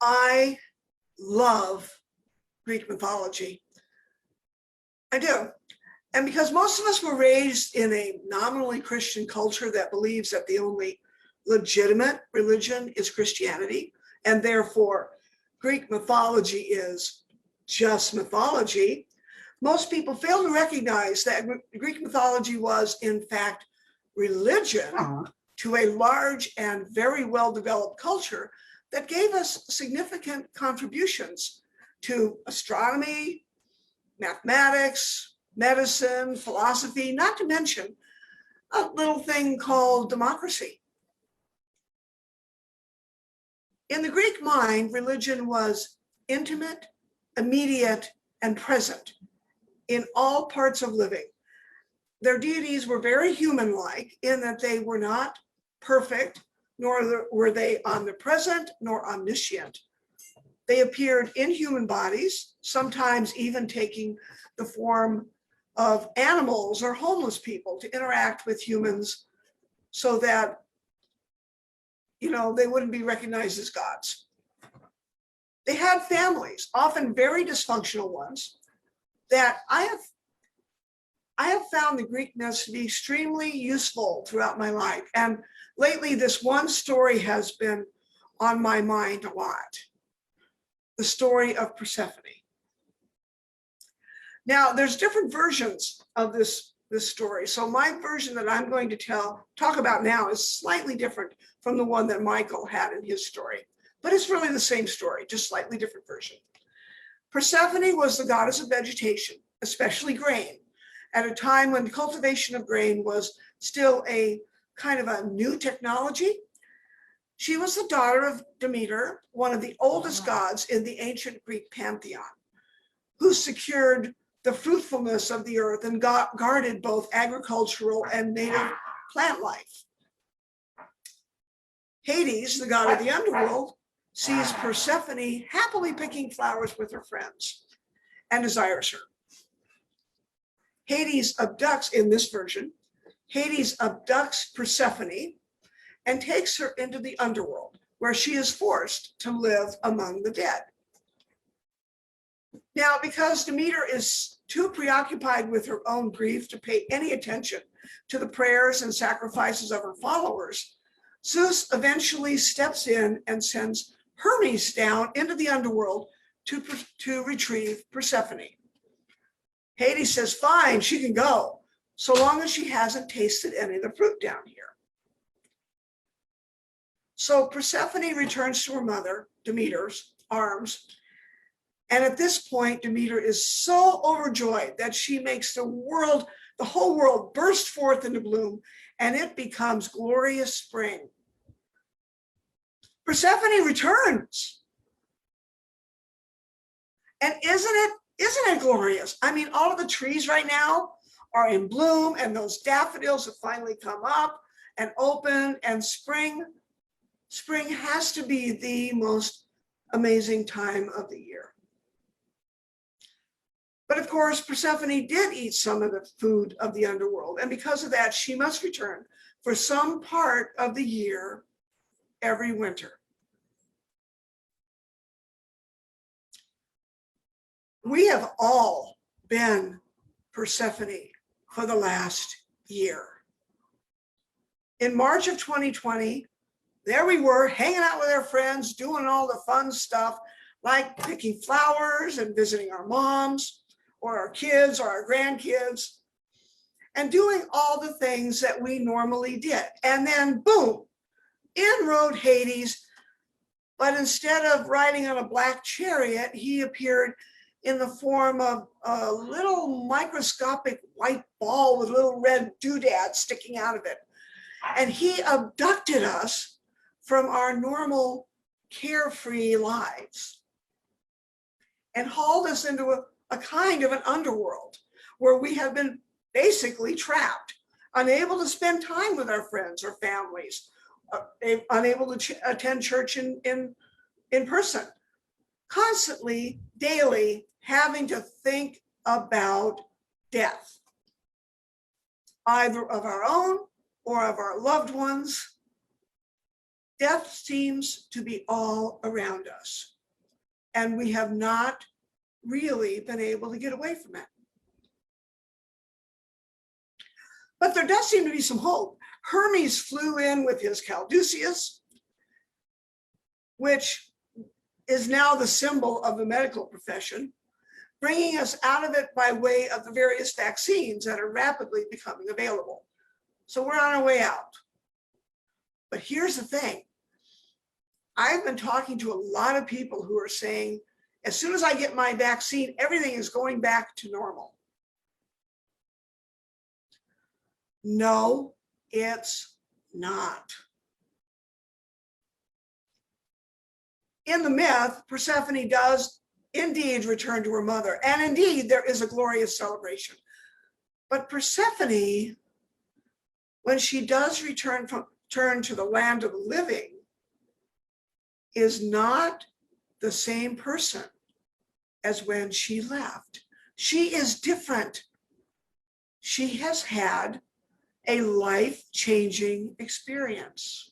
I love Greek mythology. I do. And because most of us were raised in a nominally Christian culture that believes that the only legitimate religion is Christianity, and therefore Greek mythology is just mythology, most people fail to recognize that Greek mythology was, in fact, religion to a large and very well-developed culture that gave us significant contributions to astronomy, mathematics, medicine, philosophy, not to mention a little thing called democracy. In the Greek mind, religion was intimate, immediate, and present in all parts of living. Their deities were very human-like in that they were not perfect, nor were they omnipresent nor omniscient. They appeared in human bodies, sometimes even taking the form of animals or homeless people to interact with humans so that, they wouldn't be recognized as gods. They had families, often very dysfunctional ones, that I have found the Greek myths to be extremely useful throughout my life. And lately, this one story has been on my mind a lot. The story of Persephone. Now, there's different versions of this story. So my version that I'm going to talk about now is slightly different from the one that Michael had in his story. But it's really the same story, just slightly different version. Persephone was the goddess of vegetation, especially grain, at a time when the cultivation of grain was still a kind of a new technology. She was the daughter of Demeter, one of the oldest gods in the ancient Greek pantheon, who secured the fruitfulness of the earth and guarded both agricultural and native plant life. Hades, the god of the underworld, sees Persephone happily picking flowers with her friends and desires her. Hades abducts, in this version, Hades abducts Persephone and takes her into the underworld, where she is forced to live among the dead. Now, because Demeter is too preoccupied with her own grief to pay any attention to the prayers and sacrifices of her followers, Zeus eventually steps in and sends Hermes down into the underworld to retrieve Persephone. Hades says, fine, she can go, so long as she hasn't tasted any of the fruit down here. So Persephone returns to her mother, Demeter's arms. And at this point, Demeter is so overjoyed that she makes the whole world burst forth into bloom, and it becomes glorious spring. Persephone returns. And isn't it glorious? I mean, all of the trees right now are in bloom, and those daffodils have finally come up and open, and spring has to be the most amazing time of the year. But of course, Persephone did eat some of the food of the underworld, and because of that, she must return for some part of the year every winter. We have all been Persephone for the last year. In March of 2020, there we were hanging out with our friends, doing all the fun stuff like picking flowers and visiting our moms or our kids or our grandkids and doing all the things that we normally did. And then boom, in rode Hades, but instead of riding on a black chariot, he appeared in the form of a little microscopic white ball with little red doodads sticking out of it. And he abducted us from our normal carefree lives and hauled us into a kind of an underworld where we have been basically trapped, unable to spend time with our friends or families, unable to attend church in person, constantly, daily, having to think about death, either of our own or of our loved ones. Death seems to be all around us, and we have not really been able to get away from it. But there does seem to be some hope. Hermes flew in with his Caduceus, which is now the symbol of the medical profession, bringing us out of it by way of the various vaccines that are rapidly becoming available. So we're on our way out. But here's the thing. I've been talking to a lot of people who are saying, as soon as I get my vaccine, everything is going back to normal. No, it's not. In the myth, Persephone does indeed return to her mother, and indeed there is a glorious celebration. But Persephone, when she does return to the land of the living, is not the same person as when she left. She is different. She has had a life-changing experience.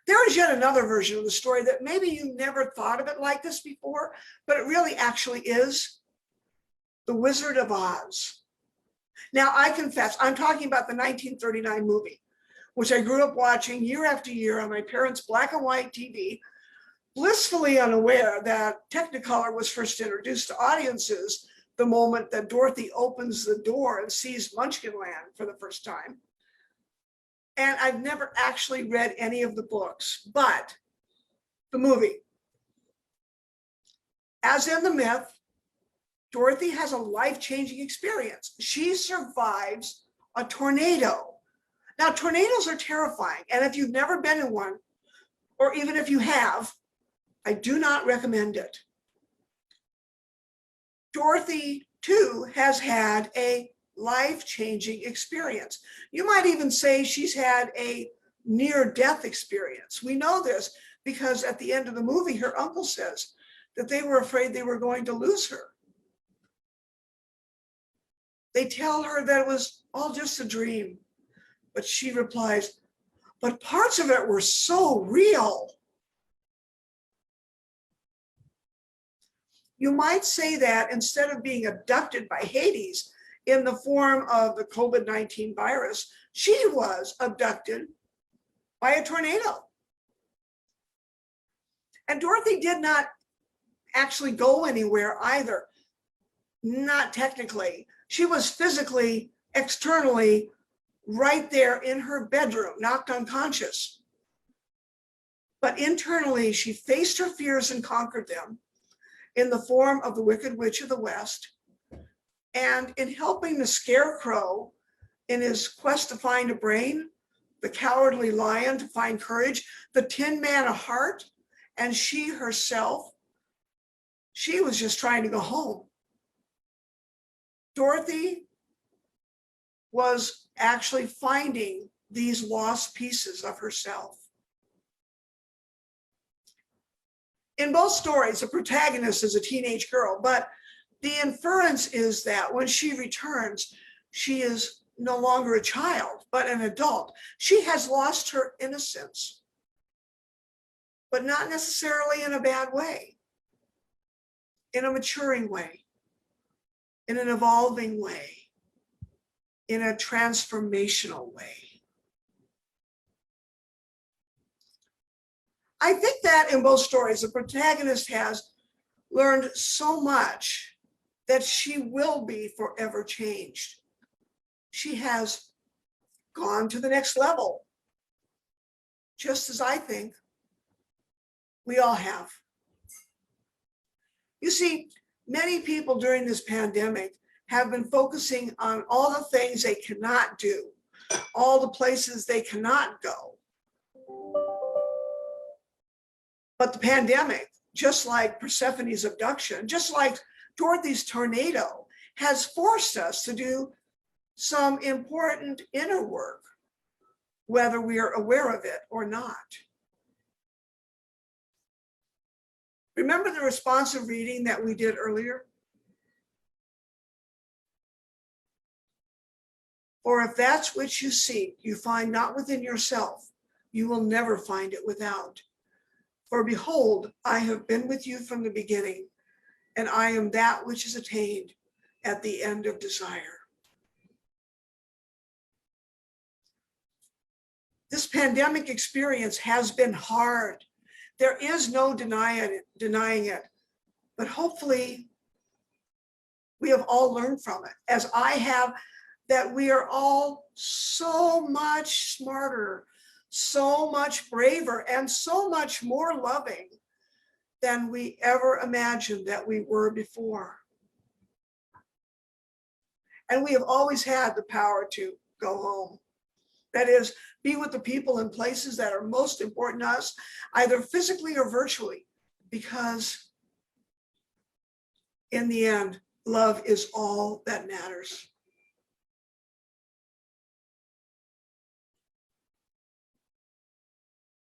There is yet another version of the story that maybe you never thought of it like this before, but it really actually is The Wizard of Oz. Now, I confess, I'm talking about the 1939 movie, which I grew up watching year after year on my parents' black and white TV, blissfully unaware that Technicolor was first introduced to audiences the moment that Dorothy opens the door and sees Munchkinland for the first time. And I've never actually read any of the books, but the movie. As in the myth, Dorothy has a life-changing experience. She survives a tornado. Now, tornadoes are terrifying, and if you've never been in one, or even if you have, I do not recommend it. Dorothy, too, has had a life-changing experience. You might even say she's had a near-death experience. We know this because at the end of the movie, her uncle says that they were afraid they were going to lose her. They tell her that it was all just a dream, but she replies, but parts of it were so real. You might say that instead of being abducted by Hades in the form of the COVID-19 virus, she was abducted by a tornado. And Dorothy did not actually go anywhere either, not technically. She was physically, externally, right there in her bedroom, knocked unconscious. But internally, she faced her fears and conquered them in the form of the Wicked Witch of the West, and in helping the Scarecrow in his quest to find a brain, the Cowardly Lion to find courage, the Tin Man a heart, and she herself, she was just trying to go home. Dorothy was actually finding these lost pieces of herself. In both stories, the protagonist is a teenage girl, but the inference is that when she returns, she is no longer a child, but an adult. She has lost her innocence, but not necessarily in a bad way, in a maturing way, in an evolving way, in a transformational way. I think that in both stories, the protagonist has learned so much that she will be forever changed. She has gone to the next level, just as I think we all have. You see, many people during this pandemic have been focusing on all the things they cannot do, all the places they cannot go. But the pandemic, just like Persephone's abduction, just like Dorothy's tornado, has forced us to do some important inner work, whether we are aware of it or not. Remember the responsive reading that we did earlier? For if that's which you seek, you find not within yourself, you will never find it without. For behold, I have been with you from the beginning, and I am that which is attained at the end of desire. This pandemic experience has been hard. There is no denying it, but hopefully we have all learned from it, as I have, that we are all so much smarter, so much braver, and so much more loving than we ever imagined that we were before. And we have always had the power to go home. That is, be with the people and places that are most important to us, either physically or virtually, because in the end, love is all that matters.